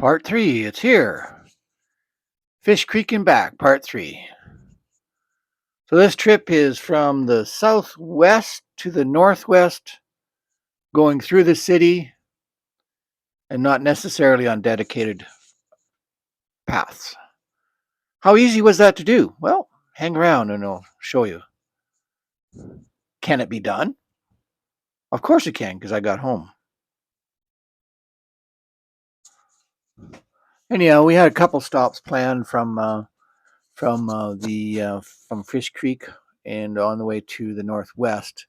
Part 3, it's here. Fish Creek and back, part 3. So this trip is from the southwest to the northwest, going through the city and not necessarily on dedicated paths. How easy was that to do? Well, hang around and I'll show you. Can it be done? Of course it can, because I got home. Anyhow, we had a couple stops planned from Fish Creek and on the way to the northwest.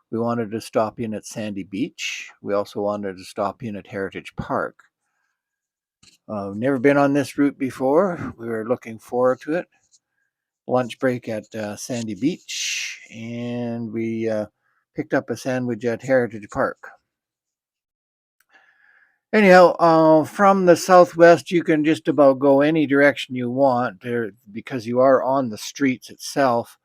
We wanted to stop in at Sandy Beach. We also wanted to stop in at Heritage Park. Never been on this route before. We were looking forward to it. Lunch break at Sandy Beach, and we picked up a sandwich at Heritage Park. Anyhow, from the southwest, you can just about go any direction you want there because you are on the streets itself.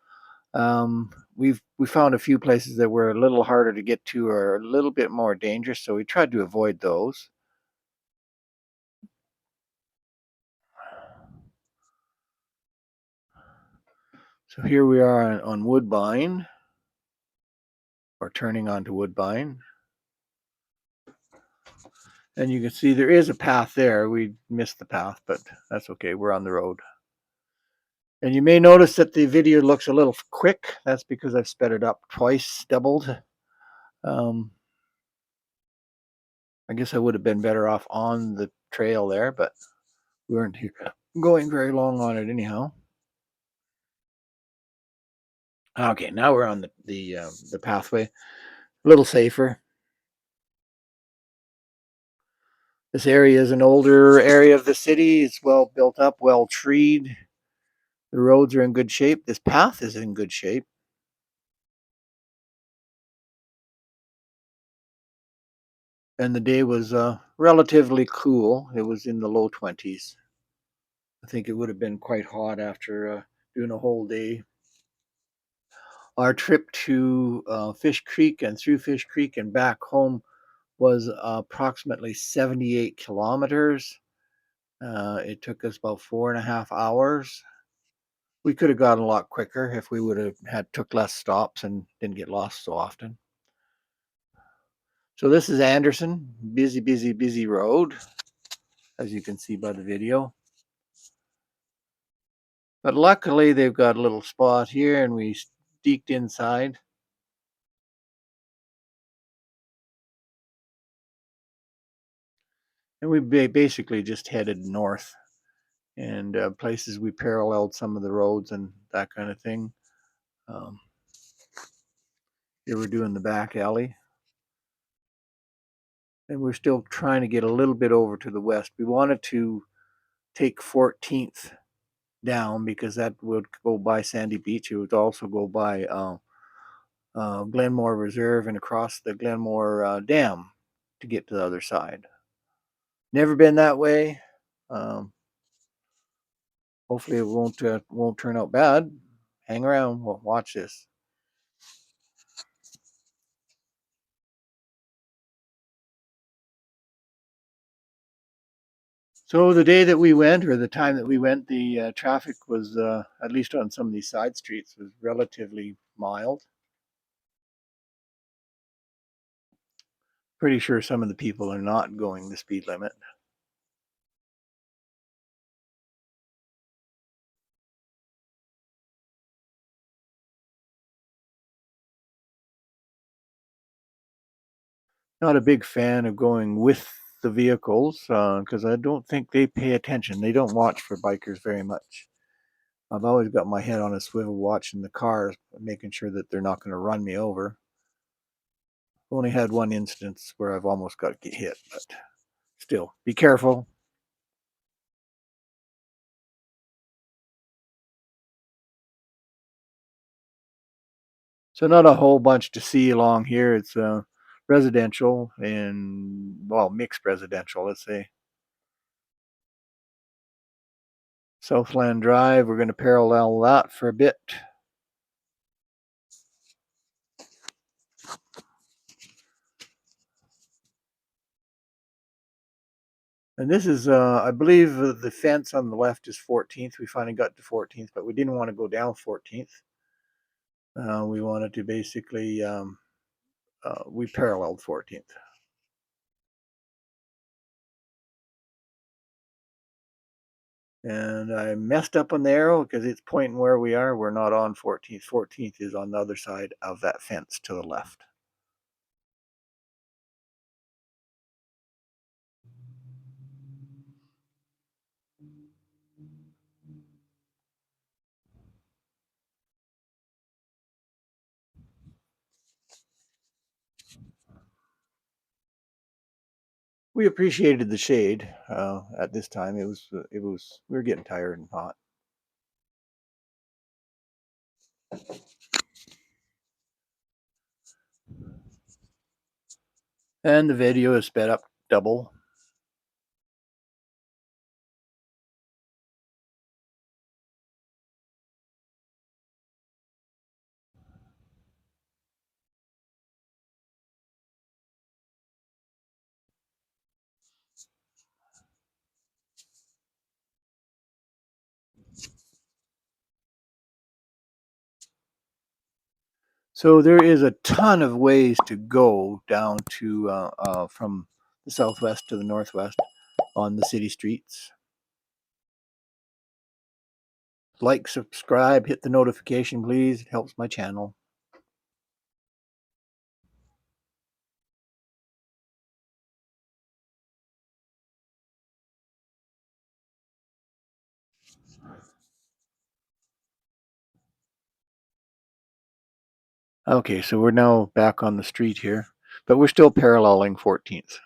We found a few places that were a little harder to get to or a little bit more dangerous, so we tried to avoid those. So here we are on Woodbine, or turning onto Woodbine. And you can see there is a path there. We missed the path, but that's okay. We're on the road. And you may notice that the video looks a little quick. That's because I've sped it up twice, doubled. I guess I would have been better off on the trail there, but we weren't going very long on it anyhow. Okay, now we're on the pathway. A little safer. This area is an older area of the city. It's well built up, well treed. The roads are in good shape. This path is in good shape. And the day was relatively cool. It was in the low 20s. I think it would have been quite hot after doing a whole day. Our trip to Fish Creek and through Fish Creek and back home was approximately 78 kilometers. It took us about 4.5 hours. We could have gotten a lot quicker if we would have took less stops and didn't get lost so often. So this is Anderson, busy road, as you can see by the video. But luckily they've got a little spot here and we sneaked inside. And we basically just headed north, and places we paralleled some of the roads and that kind of thing. Here we're doing the back alley. And we're still trying to get a little bit over to the west. We wanted to take 14th down because that would go by Sandy Beach. It would also go by Glenmore Reserve and across the Glenmore Dam to get to the other side. Never been that way. Hopefully it won't turn out bad. Hang around. We'll watch this. So the day that we went, or the time that we went, the traffic was, at least on some of these side streets, was relatively mild. Pretty sure some of the people are not going the speed limit. Not a big fan of going with the vehicles because I don't think they pay attention. They don't watch for bikers very much. I've always got my head on a swivel watching the cars, making sure that they're not going to run me over. Only had one instance where I've almost got hit, but still, be careful. So not a whole bunch to see along here. It's residential and, well, mixed residential, let's say. Southland Drive, we're going to parallel that for a bit. And this is, I believe the fence on the left is 14th. We finally got to 14th, but we didn't want to go down 14th. We wanted to basically, we paralleled 14th. And I messed up on the arrow because it's pointing where we are. We're not on 14th. 14th is on the other side of that fence to the left. We appreciated the shade at this time. We were getting tired and hot. And the video is sped up double. So there is a ton of ways to go down to from the southwest to the northwest on the city streets. Like, subscribe, hit the notification, please. It helps my channel. Okay, so we're now back on the street here, but we're still paralleling 14th.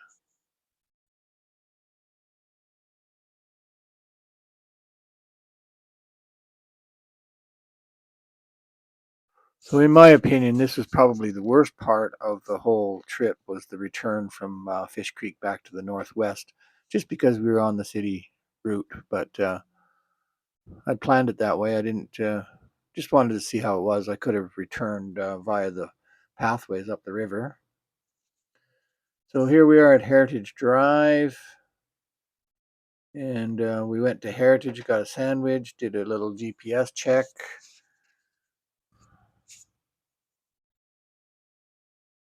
So in my opinion, this was probably the worst part of the whole trip, was the return from Fish Creek back to the northwest, just because we were on the city route. But I planned it that way. I didn't just wanted to see how it was. I could have returned via the pathways up the river. So here we are at Heritage Drive. And we went to Heritage, got a sandwich, did a little GPS check.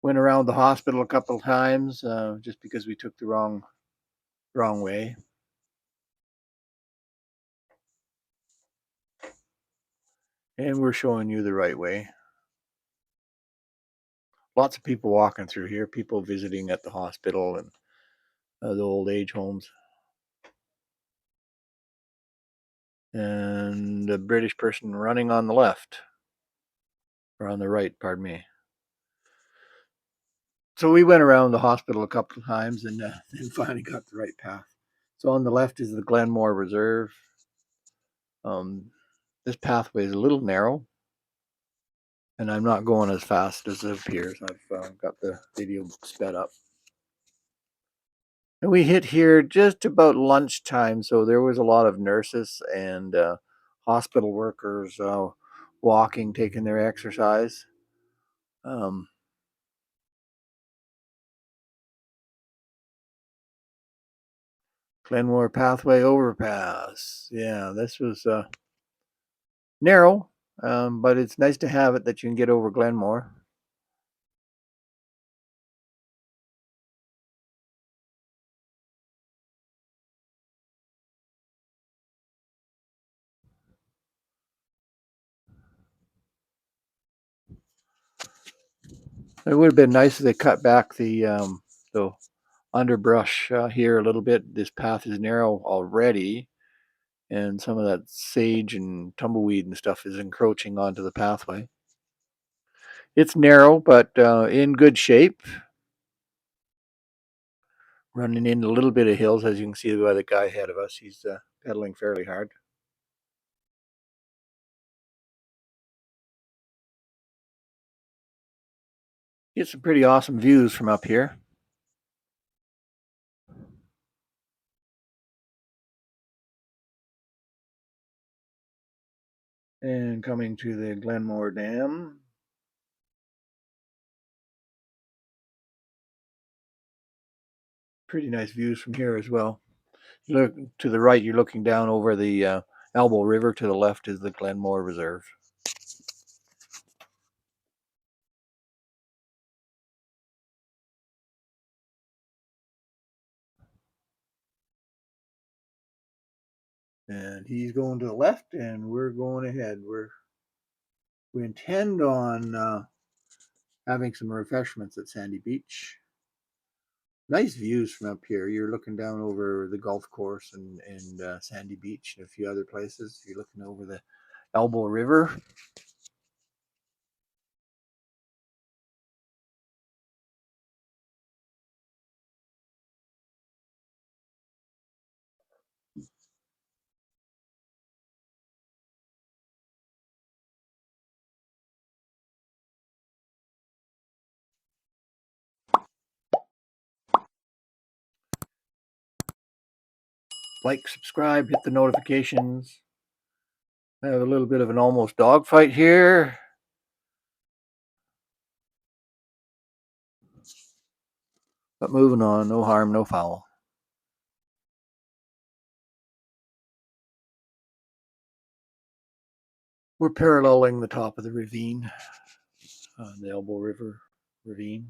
Went around the hospital a couple of times just because we took the wrong way. And we're showing you the right way. Lots of people walking through here, people visiting at the hospital and the old age homes. And a British person running on the left, or on the right, pardon me. So we went around the hospital a couple of times and then finally got the right path. So on the left is the Glenmore Reserve. This pathway is a little narrow, and I'm not going as fast as it appears. I've got the video sped up. And we hit here just about lunchtime, so there was a lot of nurses and hospital workers walking, taking their exercise. Glenmore Pathway overpass. Yeah, this was narrow, but it's nice to have it that you can get over Glenmore. It would have been nice if they cut back the underbrush here a little bit. This path is narrow already, and some of that sage and tumbleweed and stuff is encroaching onto the pathway. It's narrow, but in good shape. Running into a little bit of hills, as you can see by the guy ahead of us. He's pedaling fairly hard. Get some pretty awesome views from up here. And coming to the Glenmore Dam. Pretty nice views from here as well. Look to the right, you're looking down over the Elbow River. To the left is the Glenmore Reserve. And he's going to the left, and we're going ahead. We intend on having some refreshments at Sandy Beach. Nice views from up here. You're looking down over the golf course and Sandy Beach and a few other places. You're looking over the Elbow River. Like, subscribe, hit the notifications. I have a little bit of an almost dogfight here. But moving on, no harm, no foul. We're paralleling the top of the ravine, the Elbow River ravine.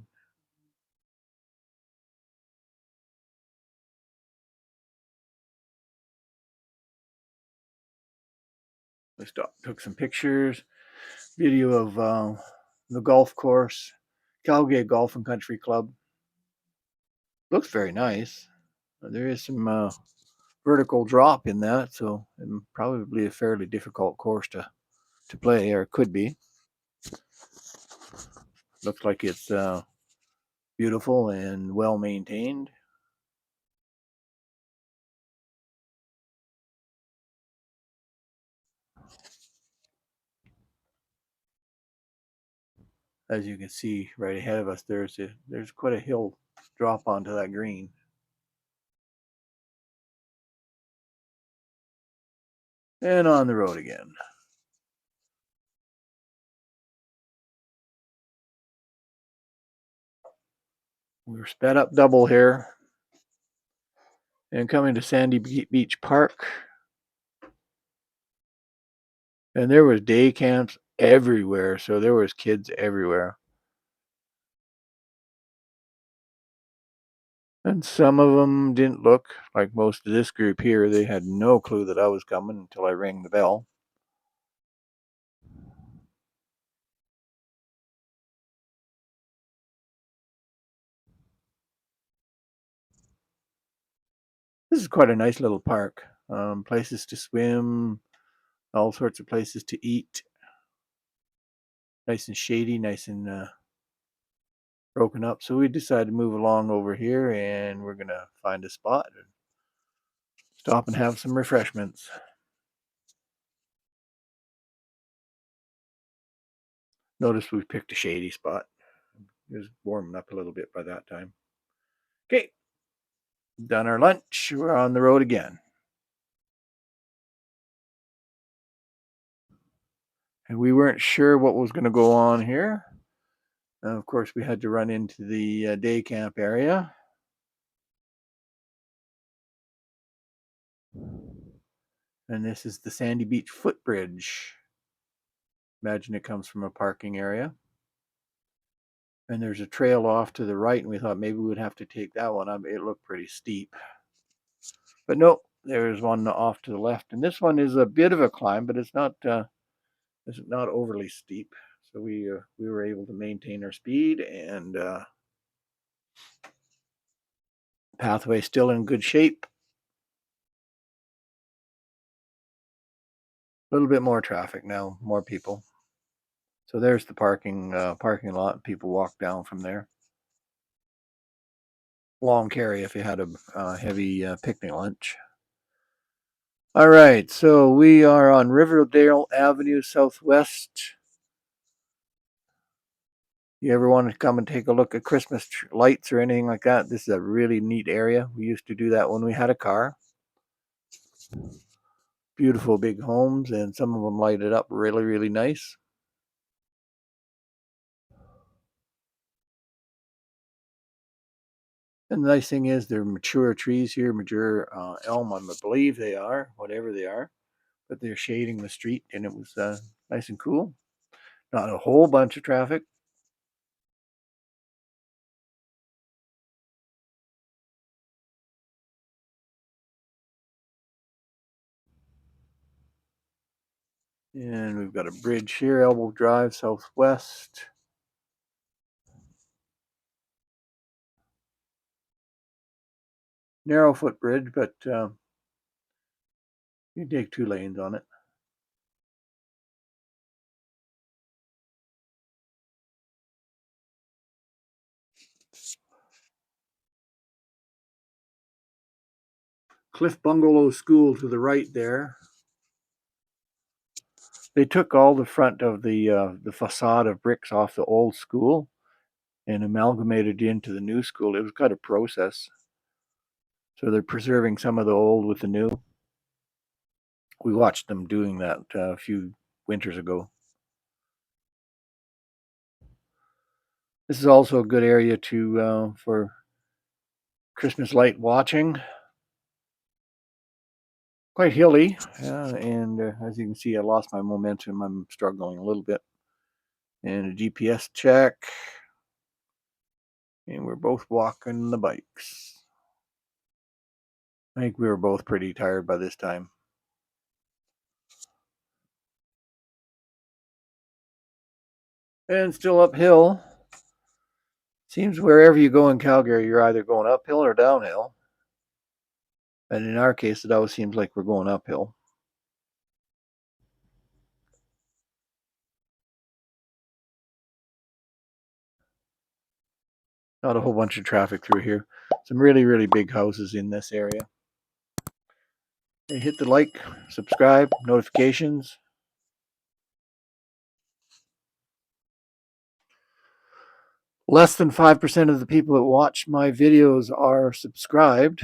We stopped, took some pictures, video of the golf course, Calgary Golf and Country Club. Looks very nice. There is some vertical drop in that, so probably a fairly difficult course to play, or it could be. Looks like it's beautiful and well maintained. As you can see right ahead of us, there's quite a hill drop onto that green. And on the road again. We're sped up double here. And coming to Sandy Beach Park. And there was day camps everywhere, so there was kids everywhere. And some of them didn't look like most of this group here. They had no clue that I was coming until I rang the bell. This is quite a nice little park. Places to swim, all sorts of places to eat. Nice and shady, nice and broken up. So we decided to move along over here, and we're going to find a spot and stop and have some refreshments. Notice we picked a shady spot. It was warming up a little bit by that time. Okay, done our lunch. We're on the road again. And we weren't sure what was going to go on here. Of course, we had to run into the day camp area. And this is the Sandy Beach Footbridge. Imagine it comes from a parking area. And there's a trail off to the right, and we thought maybe we would have to take that one up. It looked pretty steep. But no, there's one off to the left. And this one is a bit of a climb, but it's not overly steep. So we were able to maintain our speed, and pathway still in good shape. A little bit more traffic now, more people. So there's the parking lot. People walk down from there. Long carry if you had a heavy picnic lunch. All right, so we are on Riverdale Avenue Southwest. You ever want to come and take a look at Christmas lights or anything like that? This is a really neat area. We used to do that when we had a car. Beautiful big homes, and some of them lighted up really, really nice. And the nice thing is they're mature trees here, mature elm, I believe they are, whatever they are. But they're shading the street, and it was nice and cool. Not a whole bunch of traffic. And we've got a bridge here, Elbow Drive Southwest. Narrow footbridge, but you can take 2 lanes on it. Cliff Bungalow School to the right there. They took all the front of the facade of bricks off the old school and amalgamated into the new school. It was quite a process. So they're preserving some of the old with the new. We watched them doing that a few winters ago. This is also a good area to for Christmas light watching. Quite hilly, and as you can see, I lost my momentum. I'm struggling a little bit. And a GPS check, and we're both walking the bikes. I think we were both pretty tired by this time. And still uphill. Seems wherever you go in Calgary, you're either going uphill or downhill. And in our case, it always seems like we're going uphill. Not a whole bunch of traffic through here. Some really, really big houses in this area. Hey, hit the like, subscribe, notifications. Less than 5% of the people that watch my videos are subscribed.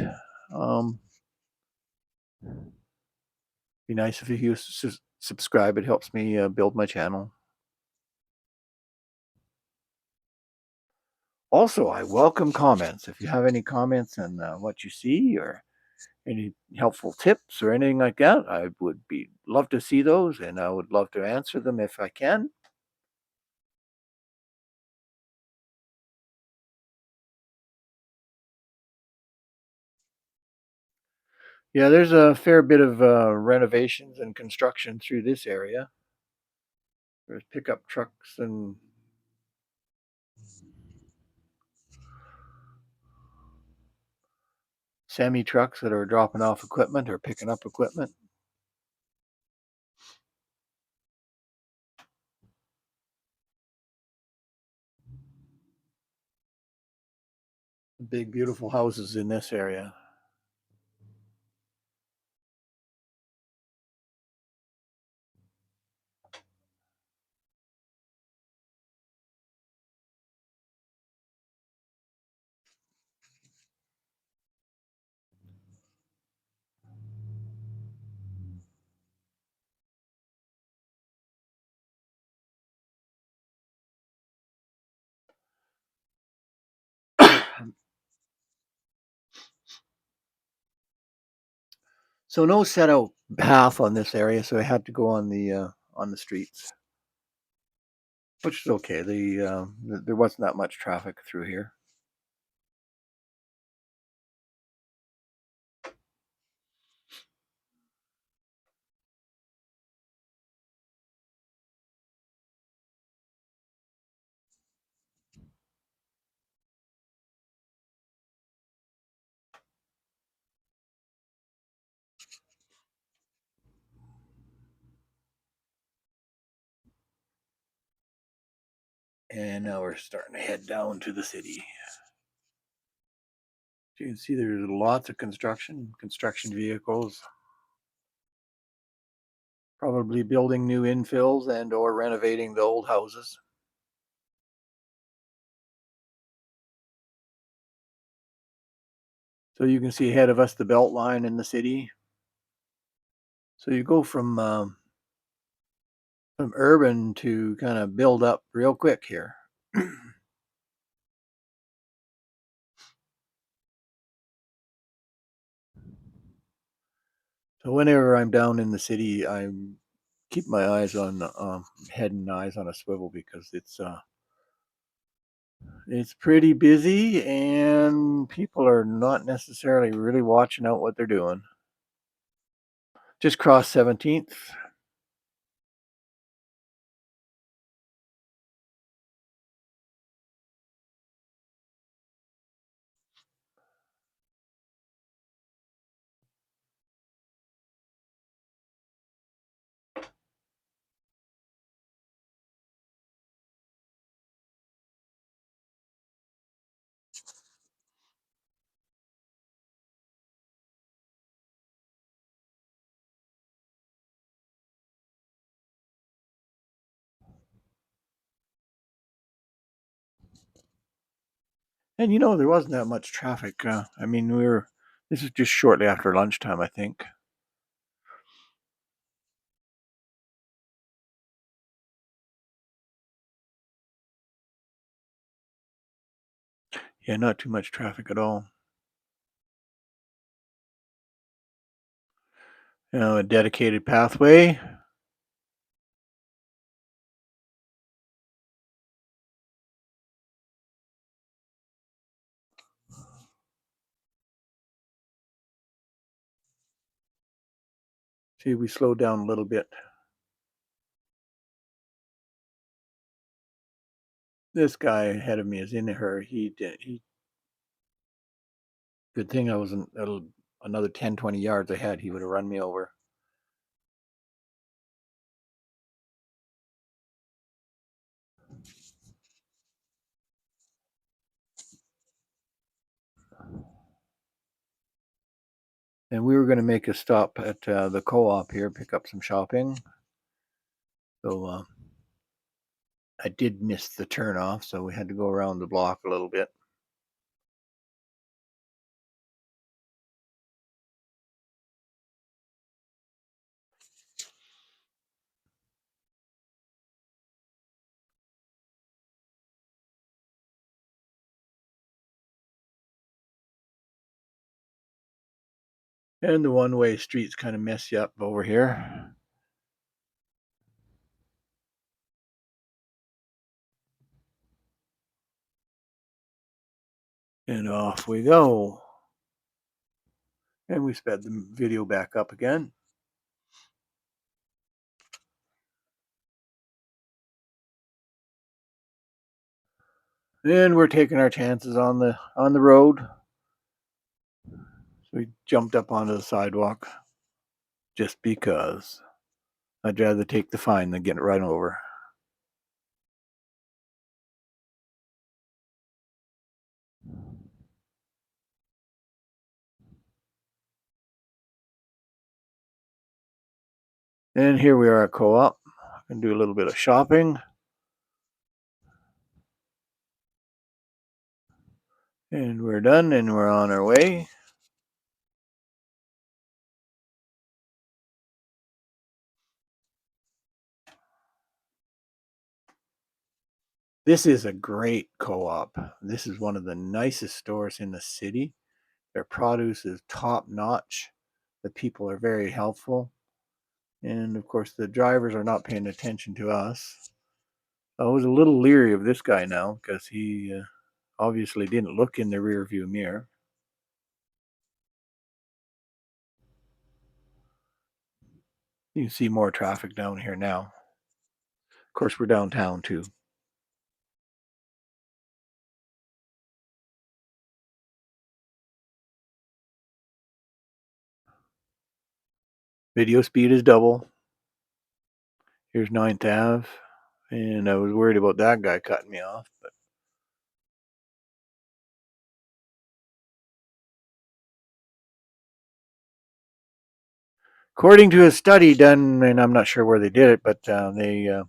Be nice if you subscribe. It helps me build my channel. Also, I welcome comments. If you have any comments on what you see or any helpful tips or anything like that, I would love to see those, and I would love to answer them if I can. Yeah, there's a fair bit of renovations and construction through this area. There's pickup trucks and semi trucks that are dropping off equipment or picking up equipment. Big, beautiful houses in this area. So no set out path on this area, so I had to go on the streets, which is okay. There wasn't that much traffic through here. And now we're starting to head down to the city. You can see there's lots of construction vehicles, probably building new infills and or renovating the old houses. So you can see ahead of us the belt line in the city. So you go from urban to kind of build up real quick here. So whenever I'm down in the city, I keep my eyes on head and eyes on a swivel because it's pretty busy and people are not necessarily really watching out what they're doing. Just cross 17th. And there wasn't that much traffic. I mean, this is just shortly after lunchtime, I think. Yeah, not too much traffic at all. A dedicated pathway. See, we slowed down a little bit. This guy ahead of me is in a hurry. Good thing I wasn't another 10, 20 yards ahead. He would have run me over. And we were going to make a stop at the co-op here, pick up some shopping. So I did miss the turnoff, so we had to go around the block a little bit. And the one-way streets kind of mess you up over here. And off we go. And we sped the video back up again. And we're taking our chances on the road. So we jumped up onto the sidewalk just because I'd rather take the fine than get run over. And here we are at co-op. I can do a little bit of shopping. And we're done and we're on our way. This is a great co-op. This is one of the nicest stores in the city. Their produce is top notch. The people are very helpful. And of course, the drivers are not paying attention to us. I was a little leery of this guy now because he obviously didn't look in the rear view mirror. You can see more traffic down here now. Of course, we're downtown too. Video speed is double. Here's 9th Ave. And I was worried about that guy cutting me off. But according to a study done, and I'm not sure where they did it, but they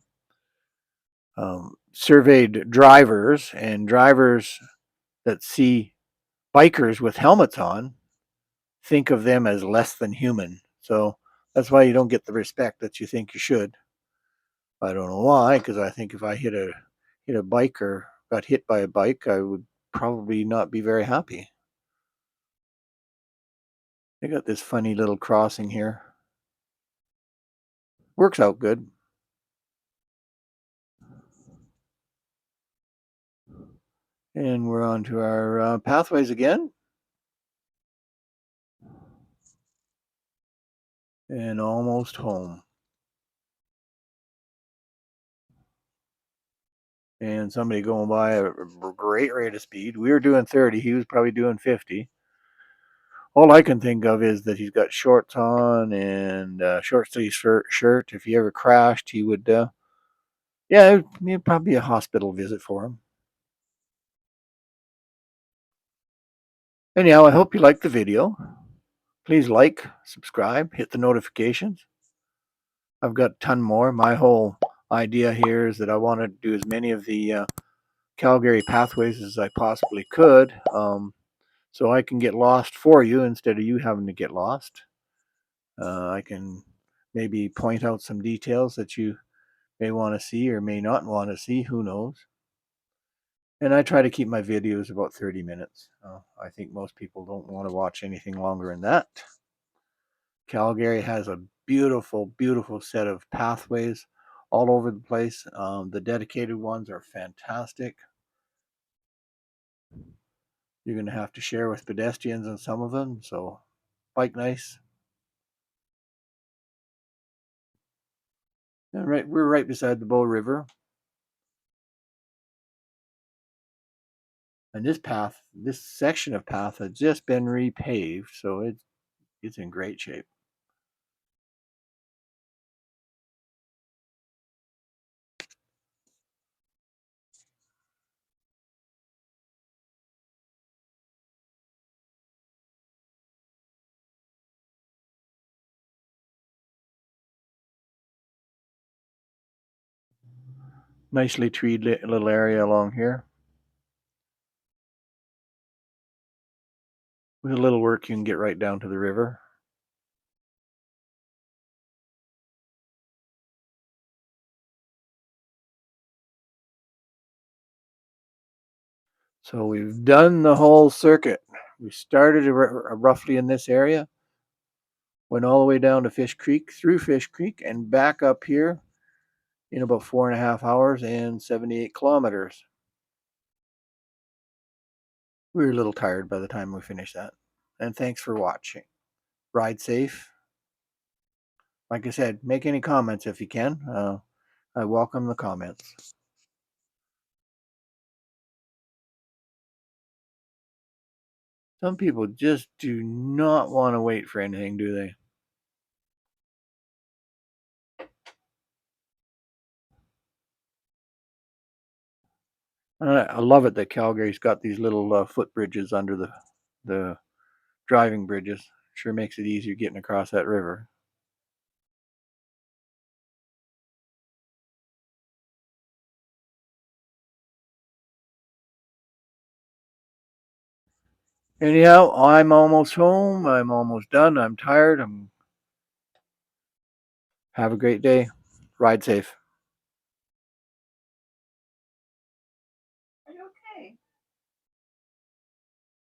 surveyed drivers, and drivers that see bikers with helmets on think of them as less than human. So that's why you don't get the respect that you think you should. I don't know why, because I think if I hit a bike or got hit by a bike, I would probably not be very happy. They got this funny little crossing here. Works out good. And we're on to our pathways again. And almost home. And somebody going by at a great rate of speed. We were doing 30. He was probably doing 50. All I can think of is that he's got shorts on and short sleeve shirt. If he ever crashed, he would, yeah, it'd probably be a hospital visit for him. Anyhow, I hope you liked the video. Please like, subscribe, hit the notifications. I've got a ton more. My whole idea here is that I want to do as many of the Calgary pathways as I possibly could, so I can get lost for you instead of you having to get lost. I can maybe point out some details that you may want to see or may not want to see, who knows. And I try to keep my videos about 30 minutes. I think most people don't want to watch anything longer than that. Calgary has a beautiful, beautiful set of pathways all over the place. The dedicated ones are fantastic. You're going to have to share with pedestrians on some of them, so bike nice. And we're right beside the Bow River. And this section of path has just been repaved, so it's in great shape. Nicely treed little area along here. With a little work, you can get right down to the river. So we've done the whole circuit. We started roughly in this area, went all the way down to Fish Creek, through Fish Creek, and back up here in about 4.5 hours and 78 kilometers. We were a little tired by the time we finished that. And thanks for watching. Ride safe. Like I said, make any comments if you can. I welcome the comments. Some people just do not want to wait for anything, do they? I love it that Calgary's got these little footbridges under the driving bridges. Sure makes it easier getting across that river. Anyhow, I'm almost home. I'm almost done. I'm tired. Have a great day. Ride safe.